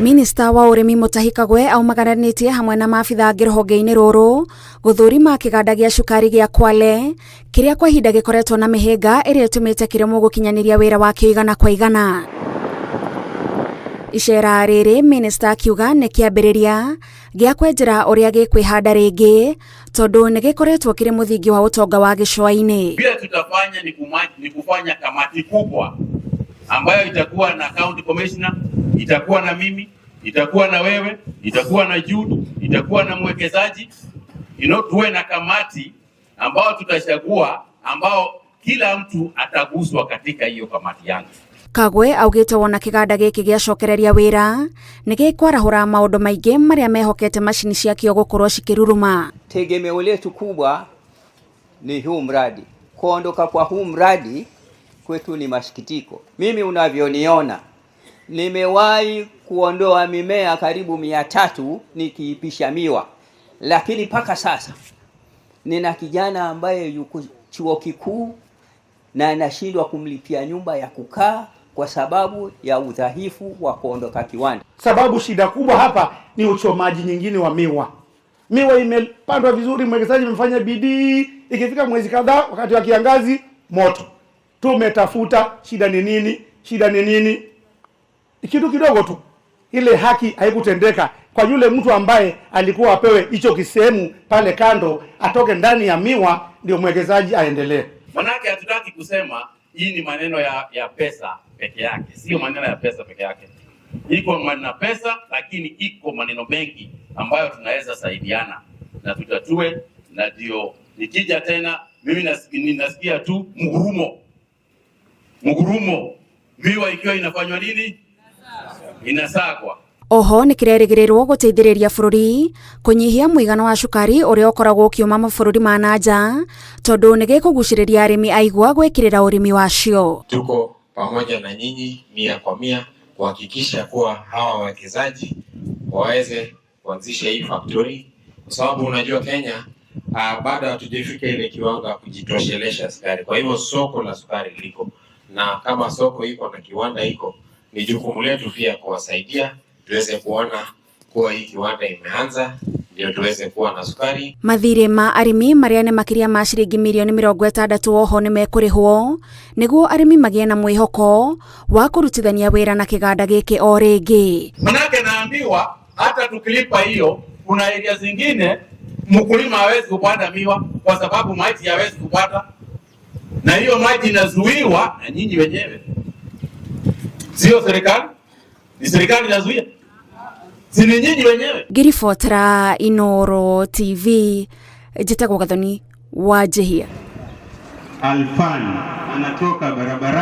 Minista wa urimi Mutahi Kagwe aumagaranetie hamwe na maabitha angĩ rũhonge-inĩ rũrũ gũthũrima kĩganda gĩa cukari gĩa Kwale kĩrĩa kwa ihinda gĩkoretwo na mĩhĩnga ĩrĩa ĩtũmĩte kĩremwo gũkinyanĩria wĩra wakĩo igana kwa igana. Icera rĩrĩ minista akiuga nĩ kĩambĩrĩria gĩa kwenjera ũrĩa gĩkwĩhanda rĩngĩ tondũ nĩ gĩkoretwo kĩrĩ mũthingi wa ũtonga wa gĩcũa-inĩ. Bila tutafanya ni kufanya kamati kubwa ambayo itakuwa na county commissioner, itakuwa na mimi, itakuwa na wewe, itakuwa na Jude, itakuwa na mwekezaji. Tuwe na kamati ambao tutachagua, ambao kila mtu ataguswa katika hiyo kamati yangu. Kagwe augĩte wona kĩganda gĩkĩ gĩacokereria wĩra nĩ gĩkwarahũra maũndũ maingĩ marĩa mehokete macini ciakĩo gũkorwo cikĩruruma. Tegemeo letu kubwa ni huu mradi. Kuondoka kwa huu mradi kwetu ni masikitiko. Mimi unavyoniona nimewahi kuondoa mimea karibu 300 nikiipisha miwa, lakini paka sasa nina kijana ambaye yuko chuo kikuu na anashindwa kumlipia nyumba ya kukaa kwa sababu ya udhaifu wa kuondoka kiwanda. Sababu shida kubwa hapa ni uchomaji nyingine wa miwa. Miwa imepandwa vizuri, mwekezaji amefanya bidii, ikifika mwezi kadhaa wakati wa kiangazi moto. Tumetafuta shida ni nini? Shida ni nini? Kitu kidogo tu. Ile haki haikutendeka kwa yule mtu ambaye alikuwa apewe hicho kisehemu pale kando, atoke ndani ya miwa ndio mwekezaji aendelee. Manake hatutaki kusema hii ni maneno ya pesa peke yake. Sio maneno ya pesa peke yake. Iko maneno pesa, lakini iko maneno mengi ambayo tunaweza saidiana na tutatue. Na ndio nikija tena mimi nasikia tu mgurumo miwa ikiwa inafanywa nini? Inasagwa. Oho nĩ kĩrerĩgĩrĩrwo gũteithĩrĩria bũrũri kũnyihia mũigana wa cukari ũrĩa ũkoragwo ũkiuma mabũrũri ma nanja tondũ nĩ gĩkũgucĩrĩria arĩmi aigua gwĩkĩrĩra ũrĩmi wacio. Tuko pamoja na nyinyi 100% kuhakikisha kuwa hawa wawekezaji waweze kuanzisha hii factory, kwa sababu unajua Kenya bado hatujafika ile kiwango ya kujitoshelesha sukari. Kwa hivyo soko la sukari liko, na kama soko iko na kiwanda iko, ni jukumu letu pia kuwasaidia tuweze kuona kuwa hii kiwanda imeanza ndio tuweze kuwa na sukari. Mathirĩ ma arĩmi marĩa nĩ makĩria ma ciringi milioni 60 oho nĩ mekũrĩhwo nĩguo arĩmi magĩe na mwĩhoko wa kũrutithania wĩra na kĩganda gĩkĩ o rĩngĩ. Manake naambiwa hata tukilipa hiyo, kuna area zingine mkulima hawezi kupanda miwa kwa sababu maji hawezi kupata, na hiyo maji inazuiwa na nyinyi wenyewe. Sio serikali? Ni serikali inazuia? Si ni nyinyi wenyewe? Ngĩribotera Inooro TV, njĩtagwo Gathoni wa Jehia. Alfan anatoka barabarani.